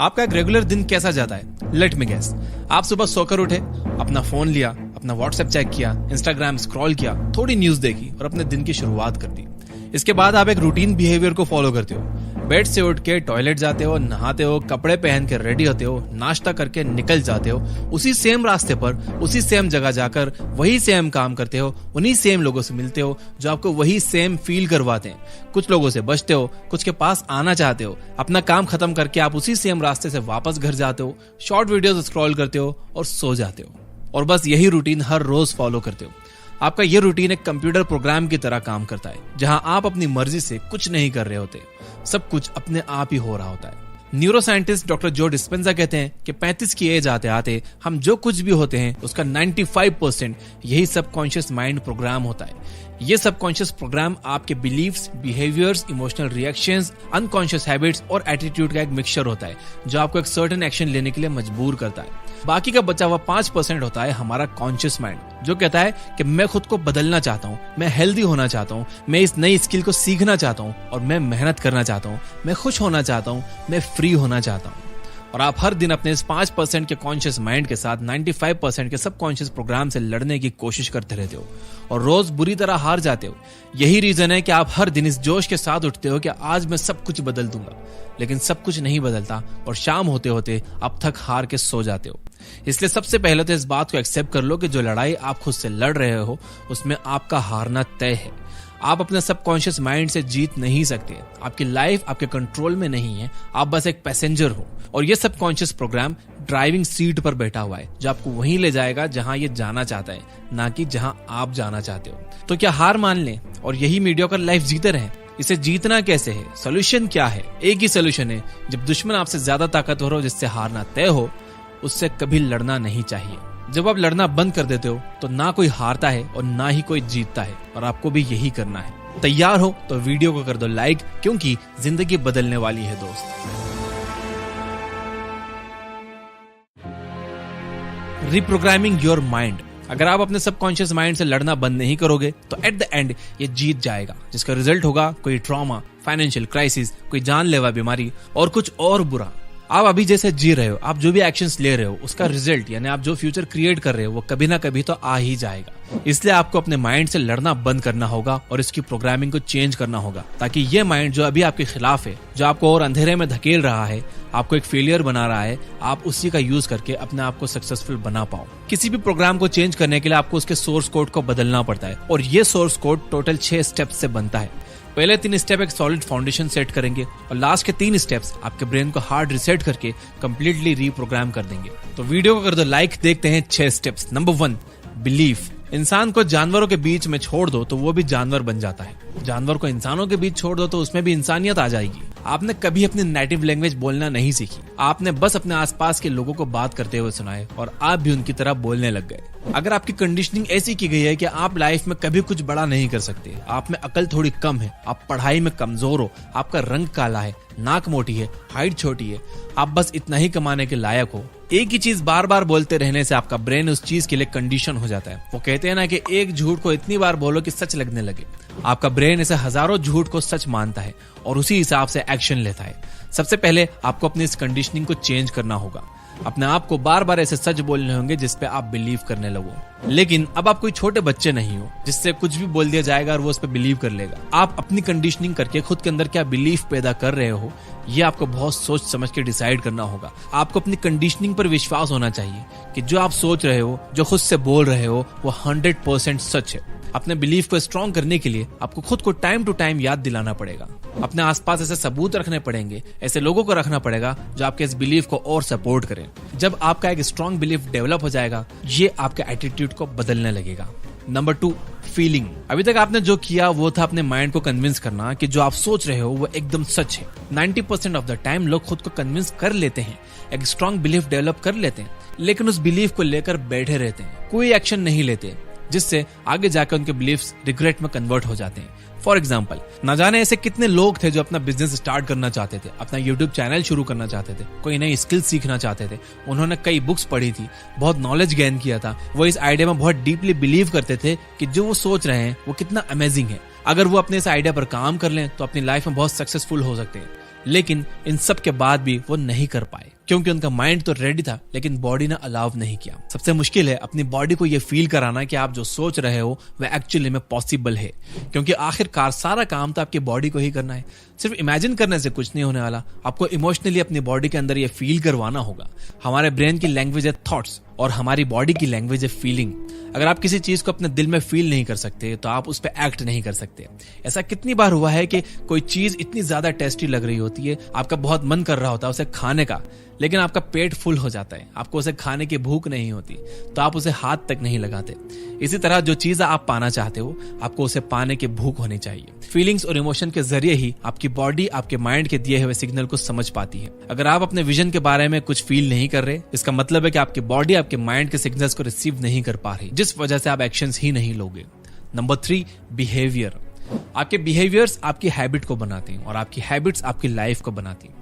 आपका एक रेगुलर दिन कैसा जाता है? Let me guess. आप सुबह सोकर उठे, अपना फोन लिया, अपना व्हाट्सएप चेक किया, इंस्टाग्राम स्क्रॉल किया, थोड़ी न्यूज देखी और अपने दिन की शुरुआत कर दी। इसके बाद आप एक रूटीन बिहेवियर को फॉलो करते हो। बेड से उठ के टॉयलेट जाते हो, नहाते हो, कपड़े पहन के रेडी होते हो, नाश्ता करके निकल जाते हो, उसी सेम रास्ते पर उसी सेम जगह जाकर वही सेम काम करते हो, उन्हीं सेम लोगों से मिलते हो जो आपको वही सेम फील करवाते हैं। कुछ लोगों से बचते हो, कुछ के पास आना चाहते हो, अपना काम खत्म करके आप उसी सेम रास्ते से वापस घर जाते हो, शॉर्ट वीडियोस स्क्रॉल करते हो और सो जाते हो। और बस यही रूटीन हर रोज फॉलो करते हो। आपका ये रूटीन एक कंप्यूटर प्रोग्राम की तरह काम करता है, जहां आप अपनी मर्जी से कुछ नहीं कर रहे होते, सब कुछ अपने आप ही हो रहा होता है। न्यूरो साइंटिस्ट डॉक्टर जो डिस्पेंजा कहते हैं कि 35 की एज आते आते हम जो कुछ भी होते हैं उसका 95% यही सबकॉन्शियस माइंड प्रोग्राम होता है। ये सबकॉन्शियस प्रोग्राम आपके beliefs, behaviours, emotional reactions, unconscious habits और एटीट्यूड का एक मिक्सचर होता है जो आपको एक सर्टेन एक्शन लेने के लिए मजबूर करता है। बाकी का बचा हुआ 5% होता है हमारा कॉन्शियस माइंड, जो कहता है कि मैं खुद को बदलना चाहता हूँ, मैं हेल्दी होना चाहता हूँ, मैं इस नई स्किल को सीखना चाहता हूँ और मैं मेहनत करना चाहता हूँ, मैं खुश होना चाहता हूँ, मैं फ्री होना चाहता हूँ। और आप हर दिन अपने इस 5% के कॉन्शियस माइंड के साथ 95% के सबकॉन्शियस प्रोग्राम से लड़ने की कोशिश करते रहते हो और रोज बुरी तरह हार जाते हो। यही रीजन है कि आप हर दिन इस जोश के साथ उठते हो कि आज मैं सब कुछ बदल दूंगा, लेकिन सब कुछ नहीं बदलता और शाम होते होते आप थक हार के सो जाते हो। इसलिए सबसे पहले तो इस बात को एक्सेप्ट कर लो कि जो लड़ाई आप खुद से लड़ रहे हो उसमें आपका हारना तय है। आप अपने सबकॉन्शियस माइंड से जीत नहीं सकते। आपकी लाइफ आपके कंट्रोल में नहीं है, आप बस एक पैसेंजर हो और ये सबकॉन्शियस प्रोग्राम ड्राइविंग सीट पर बैठा हुआ है जो आपको वहीं ले जाएगा जहां ये जाना चाहता है, ना कि जहां आप जाना चाहते हो। तो क्या हार मान लें और यही मीडियोकर लाइफ जीते रहें? इसे जीतना कैसे है? सोल्यूशन क्या है? एक ही सोल्यूशन है, जब दुश्मन आपसे ज्यादा ताकतवर हो, जिससे हारना तय हो, उससे कभी लड़ना नहीं चाहिए। जब आप लड़ना बंद कर देते हो तो ना कोई हारता है और ना ही कोई जीतता है, और आपको भी यही करना है। तैयार हो तो वीडियो को कर दो लाइक, क्योंकि जिंदगी बदलने वाली है दोस्त। Reprogramming your mind. अगर आप अपने सबकॉन्शियस माइंड से लड़ना बंद नहीं करोगे तो एट द एंड ये जीत जाएगा, जिसका रिजल्ट होगा कोई ट्रॉमा, फाइनेंशियल क्राइसिस, कोई जानलेवा बीमारी और कुछ और बुरा। आप अभी जैसे जी रहे हो, आप जो भी एक्शंस ले रहे हो, उसका रिजल्ट यानी आप जो फ्यूचर क्रिएट कर रहे हो वो कभी ना कभी तो आ ही जाएगा। इसलिए आपको अपने माइंड से लड़ना बंद करना होगा और इसकी प्रोग्रामिंग को चेंज करना होगा, ताकि ये माइंड जो अभी आपके खिलाफ है, जो आपको और अंधेरे में धकेल रहा है, आपको एक फेलियर बना रहा है, आप उसी का यूज करके अपने आप को सक्सेसफुल बना पाओ। किसी भी प्रोग्राम को चेंज करने के लिए आपको उसके सोर्स कोड को बदलना पड़ता है और ये सोर्स कोड टोटल 6 स्टेप्स से बनता है। पहले 3 स्टेप एक सॉलिड फाउंडेशन सेट करेंगे और लास्ट के 3 स्टेप्स आपके ब्रेन को हार्ड रिसेट करके कंप्लीटली रीप्रोग्राम कर देंगे। तो वीडियो को कर दो लाइक, देखते हैं 6 स्टेप्स। Number 1, belief. इंसान को जानवरों के बीच में छोड़ दो तो वो भी जानवर बन जाता है। जानवर को इंसानों के बीच छोड़ दो तो उसमें भी इंसानियत आ जाएगी। आपने कभी अपनी नेटिव लैंग्वेज बोलना नहीं सीखी, आपने बस अपने आसपास के लोगों को बात करते हुए सुनाए और आप भी उनकी तरह बोलने लग गए। अगर आपकी कंडीशनिंग ऐसी की गई है कि आप लाइफ में कभी कुछ बड़ा नहीं कर सकते, आप में अकल थोड़ी कम है, आप पढ़ाई में कमजोर हो, आपका रंग काला है, नाक मोटी है, हाइट छोटी है, आप बस इतना ही कमाने के लायक हो, एक ही चीज बार बार बोलते रहने से आपका ब्रेन उस चीज के लिए कंडीशन हो जाता है। वो कहते हैं ना कि एक झूठ को इतनी बार बोलो कि सच लगने लगे। आपका ब्रेन ऐसे हजारों झूठ को सच मानता है और उसी हिसाब से एक्शन लेता है। सबसे पहले आपको अपनी इस कंडीशनिंग को चेंज करना होगा। अपने आप को बार बार ऐसे सच बोलने होंगे जिसपे आप बिलीव करने लगो। लेकिन अब आप कोई छोटे बच्चे नहीं हो जिससे कुछ भी बोल दिया जाएगा और वो उस पर बिलीव कर लेगा। आप अपनी कंडीशनिंग करके खुद के अंदर क्या बिलीफ पैदा कर रहे हो, ये आपको बहुत सोच समझ के डिसाइड करना होगा। आपको अपनी कंडीशनिंग पर विश्वास होना चाहिए कि जो आप सोच रहे हो, जो खुद से बोल रहे हो, वो 100% सच है। अपने बिलीफ को स्ट्रॉन्ग करने के लिए आपको खुद को टाइम टू टाइम याद दिलाना पड़ेगा। अपने आसपास ऐसे सबूत रखने पड़ेंगे, ऐसे लोगों को रखना पड़ेगा जो आपके इस बिलीफ को और सपोर्ट करें। जब आपका एक स्ट्रॉन्ग बिलीफ डेवलप हो जाएगा, ये आपके एटीट्यूड को बदलने लगेगा। Number 2, feeling. अभी तक आपने जो किया वो था अपने माइंड को कन्विंस करना कि जो आप सोच रहे हो वो एकदम सच है। 90% ऑफ द टाइम लोग खुद को कन्विंस कर लेते हैं, एक स्ट्रॉन्ग बिलीफ डेवलप कर लेते हैं, लेकिन उस बिलीफ को लेकर बैठे रहते हैं, कोई एक्शन नहीं लेते, जिससे आगे जाकर उनके बिलीफ्स रिग्रेट में कन्वर्ट हो जाते हैं। फॉर एग्जाम्पल, न जाने ऐसे कितने लोग थे जो अपना बिजनेस स्टार्ट करना चाहते थे, अपना यूट्यूब चैनल शुरू करना चाहते थे, कोई नई स्किल सीखना चाहते थे, उन्होंने कई बुक्स पढ़ी थी, बहुत नॉलेज गेन किया था, वो इस आइडिया में बहुत डीपली बिलीव करते थे कि जो वो सोच रहे हैं वो कितना अमेजिंग है। अगर वो अपने इस आइडिया पर काम कर लें तो अपनी लाइफ में बहुत सक्सेसफुल हो सकते हैं। लेकिन इन सब के बाद भी वो नहीं कर पाए क्योंकि उनका माइंड तो रेडी था लेकिन बॉडी ने अलाउ नहीं किया। सबसे मुश्किल है अपनी बॉडी को ये फील कराना कि आप जो सोच रहे हो वह एक्चुअली में पॉसिबल है, क्योंकि आखिरकार सारा काम तो आपकी बॉडी को ही करना है। सिर्फ इमेजिन करने से कुछ नहीं होने वाला, आपको इमोशनली अपनी बॉडी के अंदर ये फील करवाना होगा। हमारे ब्रेन की लैंग्वेज है थॉट्स और हमारी बॉडी की लैंग्वेज है फीलिंग। अगर आप किसी चीज को अपने दिल में फील नहीं कर सकते तो आप उस पर एक्ट नहीं कर सकते। ऐसा कितनी बार हुआ है कि कोई चीज इतनी ज्यादा टेस्टी लग रही होती है, आपका बहुत मन कर रहा होता है उसे खाने का, लेकिन आपका पेट फुल हो जाता है, आपको उसे खाने की भूख नहीं होती तो आप उसे हाथ तक नहीं लगाते। इसी तरह जो चीज आप पाना चाहते हो आपको उसे पाने की भूख होनी चाहिए। फीलिंग्स और इमोशन के जरिए ही आपकी बॉडी आपके माइंड के दिए हुए सिग्नल को समझ पाती है। अगर आप अपने विजन के बारे में कुछ फील नहीं कर रहे, इसका मतलब है कि आपकी बॉडी आपके माइंड के सिग्नल्स को रिसीव नहीं कर पा रही, जिस वजह से आप एक्शंस ही नहीं लोगे। Number 3, behaviour. आपके बिहेवियर्स आपकी हैबिट को बनाते हैं और आपकी हैबिट्स आपकी लाइफ को बनाती हैं।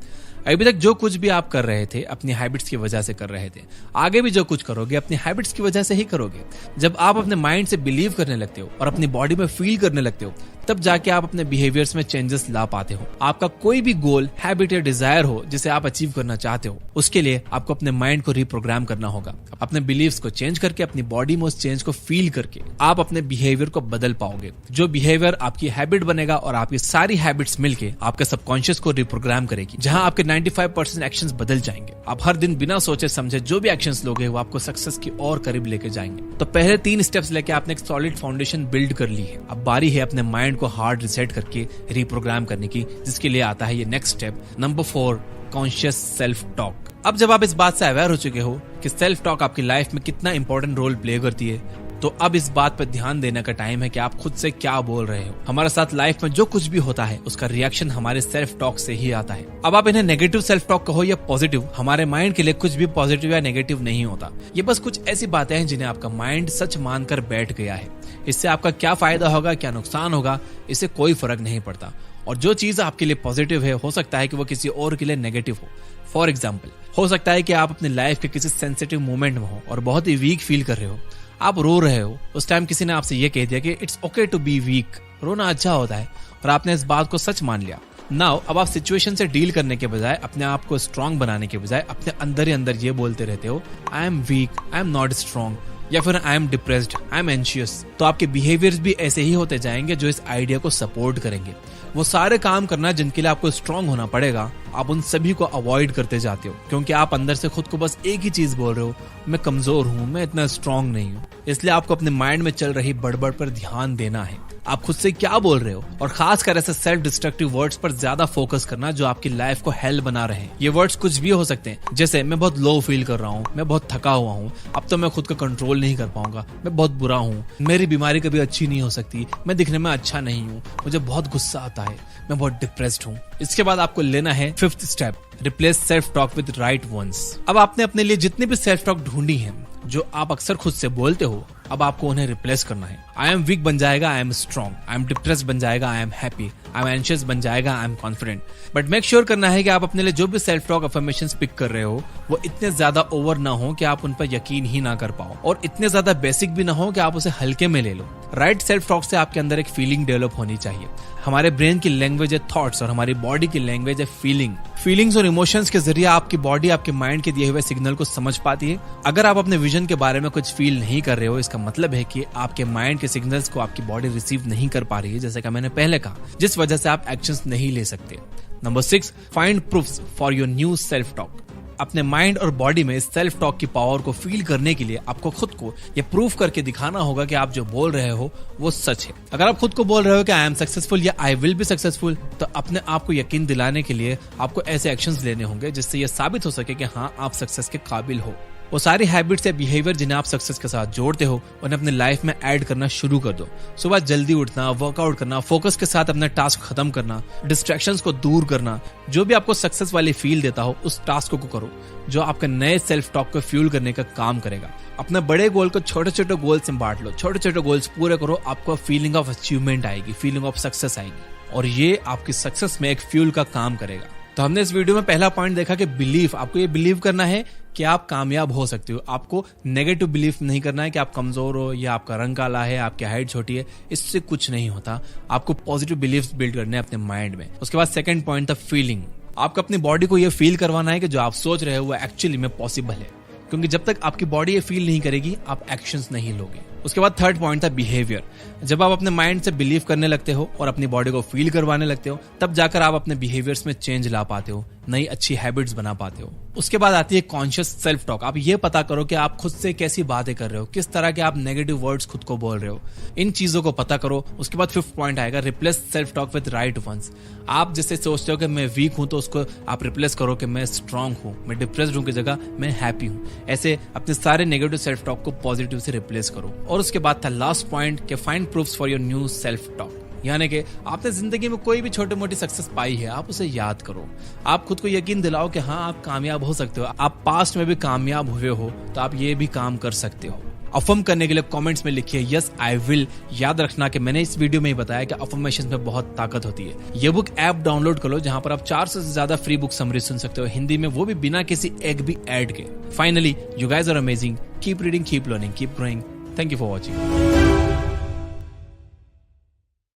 अभी तक जो कुछ भी आप कर रहे थे अपनी हैबिट्स की वजह से कर रहे थे, आगे भी जो कुछ करोगे अपनी हैबिट्स की वजह से ही करोगे। जब आप अपने माइंड से बिलीव करने लगते हो और अपनी बॉडी में फील करने लगते हो तब जाके आप अपने बिहेवियर्स में चेंजेस ला पाते हो। आपका कोई भी गोल, हैबिट या डिजायर हो जिसे आप अचीव करना चाहते हो, उसके लिए आपको अपने माइंड को रिप्रोग्राम करना होगा। अपने बिलीव्स को चेंज करके, अपनी बॉडी में उस चेंज को फील करके आप अपने बिहेवियर को बदल पाओगे। जो बिहेवियर आपकी हैबिट बनेगा और आपकी सारी हैबिट्स मिलके आपके सबकॉन्शियस को रिप्रोग्राम करेगी, जहां आपके 95% एक्शंस बदल जाएंगे। आप हर दिन बिना सोचे समझे जो भी एक्शंस लोगे वो आपको सक्सेस की और करीब लेके जाएंगे। तो पहले 3 स्टेप्स लेके आपने एक सॉलिड फाउंडेशन बिल्ड कर ली है। अब बारी है अपने माइंड को हार्ड रिसेट करके रिप्रोग्राम करने की, जिसके लिए आता है ये next step, number 4, conscious self talk. अब जब आप इस बात से अवेयर हो चुके हो कि सेल्फ टॉक आपकी लाइफ में कितना इंपॉर्टेंट रोल प्ले करती है, तो अब इस बात पर ध्यान देने का टाइम है कि आप खुद से क्या बोल रहे हो। हमारे साथ लाइफ में जो कुछ भी होता है उसका रिएक्शन हमारे सेल्फ टॉक से ही आता है। अब आप इन्हें नेगेटिव सेल्फ टॉक कहो या पॉजिटिव, हमारे माइंड के लिए कुछ भी पॉजिटिव या नेगेटिव नहीं होता। ये बस कुछ ऐसी बातें हैं जिन्हें आपका माइंड सच मानकर बैठ गया है। इससे आपका क्या फायदा होगा, क्या नुकसान होगा, इससे कोई फर्क नहीं पड़ता। और जो चीज आपके लिए पॉजिटिव है हो सकता है कि वो किसी और के लिए नेगेटिव हो। फॉर एग्जाम्पल, हो सकता है कि आप अपनी लाइफ के किसी सेंसिटिव मोमेंट में हो और बहुत ही वीक फील कर रहे हो, आप रो रहे हो। उस टाइम किसी ने आपसे ये कह दिया कि it's okay to be weak, रोना अच्छा होता है, और आपने इस बात को सच मान लिया। नाउ अब आप सिचुएशन से डील करने के बजाय, अपने आप को स्ट्रांग बनाने के बजाय अपने अंदर ही अंदर ये बोलते रहते हो, I am weak, I am not strong, या फिर I am depressed, I am anxious. तो आपके बिहेवियर्स भी ऐसे ही होते जाएंगे जो इस आइडिया को सपोर्ट करेंगे। वो सारे काम करना जिनके लिए आपको स्ट्रांग होना पड़ेगा, आप उन सभी को अवॉइड करते जाते हो, क्योंकि आप अंदर से खुद को बस एक ही चीज बोल रहे हो, मैं कमजोर हूं, मैं इतना स्ट्रांग नहीं हूं। इसलिए आपको अपने माइंड में चल रही बड़बड़ पर ध्यान देना है। आप खुद से क्या बोल रहे हो, और खासकर ऐसे सेल्फ डिस्ट्रक्टिव वर्ड्स पर ज्यादा फोकस करना जो आपकी लाइफ को हेल बना रहे हैं। ये वर्ड्स कुछ भी हो सकते हैं, जैसे मैं बहुत लो फील कर रहा हूँ, मैं बहुत थका हुआ हूँ, अब तो मैं खुद का कंट्रोल नहीं कर पाऊंगा, मैं बहुत बुरा हूँ, मेरी बीमारी कभी अच्छी नहीं हो सकती, मैं दिखने में अच्छा नहीं हूँ, मुझे बहुत गुस्सा आता है, मैं बहुत डिप्रेस्ड हूँ। इसके बाद आपको लेना है 5th step, replace self talk with right ones. अब आपने अपने लिए जितनी भी सेल्फ टॉक ढूंढी है जो आप अक्सर खुद से बोलते हो, अब आपको उन्हें रिप्लेस करना है। आई एम वीक बन जाएगा I am strong, I am depressed बन जाएगा I am happy, I am anxious बन जाएगा I am confident. But make sure करना है कि आप अपने लिए जो भी सेल्फ टॉक अफर्मेशंस पिक कर रहे हो वो इतने ज्यादा ओवर ना हो कि आप उन पर यकीन ही ना कर पाओ, और इतने ज्यादा बेसिक भी ना हो कि आप उसे हल्के में ले लो। राइट सेल्फ टॉक से आपके अंदर एक फीलिंग डेवलप होनी चाहिए। हमारे ब्रेन की लैंग्वेज है थॉट्स और हमारी बॉडी की लैंग्वेज है फीलिंग। फीलिंग्स और इमोशंस के जरिए आपकी बॉडी आपके माइंड के दिए हुए सिग्नल को समझ पाती है। अगर आप अपने विजन के बारे में कुछ फील नहीं कर रहे हो, इसका मतलब है कि आपके माइंड के सिग्नल्स को आपकी बॉडी रिसीव नहीं कर पा रही है, जैसे कि मैंने पहले कहा, जिस वजह से आप एक्शंस नहीं ले सकते। Number 6, find proofs for your new self talk. अपने माइंड और बॉडी में सेल्फ टॉक की पावर को फील करने के लिए आपको खुद को ये प्रूफ करके दिखाना होगा कि आप जो बोल रहे हो वो सच है। अगर आप खुद को बोल रहे हो कि आई एम सक्सेसफुल या आई विल बी सक्सेसफुल, तो अपने आप को यकीन दिलाने के लिए आपको ऐसे एक्शंस लेने होंगे जिससे ये साबित हो सके कि हाँ, आप सक्सेस के काबिल हो। वो सारी हैबिट्स या बिहेवियर जिन्हें आप सक्सेस के साथ जोड़ते हो उन्हें अपने लाइफ में ऐड करना शुरू कर दो। सुबह जल्दी उठना, वर्कआउट करना, फोकस के साथ अपना टास्क खत्म करना, डिस्ट्रैक्शंस को दूर करना, जो भी आपको सक्सेस वाली फील देता हो उस टास्क को करो जो आपके नए सेल्फ टॉक को फ्यूल करने का काम करेगा। अपने बड़े गोल को छोटे छोटे गोल्स में बांट लो, छोटे छोटे गोल्स पूरे करो, आपको फीलिंग ऑफ अचीवमेंट आएगी, फीलिंग ऑफ सक्सेस आएगी, और ये आपकी सक्सेस में एक फ्यूल का काम करेगा। तो हमने इस वीडियो में पहला पॉइंट देखा कि बिलीफ, आपको ये बिलीव करना है कि आप कामयाब हो सकते हो। आपको नेगेटिव बिलीफ नहीं करना है कि आप कमजोर हो या आपका रंग काला है, आपकी हाइट छोटी है, इससे कुछ नहीं होता। आपको पॉजिटिव बिलीफ्स बिल्ड करने हैं अपने माइंड में। उसके बाद सेकंड पॉइंट था फीलिंग। आपको अपनी बॉडी को ये फील करवाना है कि जो आप सोच रहे हो वो एक्चुअली में पॉसिबल है, क्योंकि जब तक आपकी बॉडी ये फील नहीं करेगी आप एक्शंस नहीं लोगे। उसके बाद थर्ड पॉइंट था बिहेवियर। जब आप अपने माइंड से बिलीव करने लगते हो और अपनी बॉडी को फील करवाने लगते हो, तब जाकर आप अपने बिहेवियर्स में चेंज ला पाते हो, नई अच्छी हैबिट्स बना पाते हो। उसके बाद आती है कॉन्शियस सेल्फ टॉक। आप ये पता करो कि आप खुद से कैसी बातें कर रहे हो, किस तरह के आप नेगेटिव वर्ड्स खुद को बोल रहे हो, इन चीजों को पता करो। उसके बाद फिफ्थ पॉइंट आएगा replace self talk with right ones. आप जैसे सोचते हो कि मैं वीक हूं, तो उसको आप रिप्लेस करो कि मैं स्ट्रांग हूं, मैं डिप्रेस्ड हूं की जगह मैं हैप्पी हूं। ऐसे अपने सारे नेगेटिव सेल्फ टॉक को पॉजिटिव से रिप्लेस करो। और उसके बाद था लास्ट पॉइंट कि find proofs for your new self talk. यानी कि आपने जिंदगी में कोई भी छोटी मोटी सक्सेस पाई है, आप उसे याद करो। आप खुद को यकीन दिलाओ कि हाँ आप कामयाब हो सकते हो। आप पास्ट में भी कामयाब हुए हो तो आप ये भी काम कर सकते हो। अफर्म करने के लिए कमेंट्स में लिखिए यस आई विल। याद रखना कि मैंने इस वीडियो में ही बताया कि अफर्मेशन में बहुत ताकत होती है। ये बुक ऐप डाउनलोड कर लो जहां पर आप 400 से ज्यादा फ्री बुक समरी सुन सकते हो हिंदी में, वो भी बिना किसी एक भी ऐड के। Finally, you guys are amazing. Keep reading, keep learning, keep growing. Thank you for watching.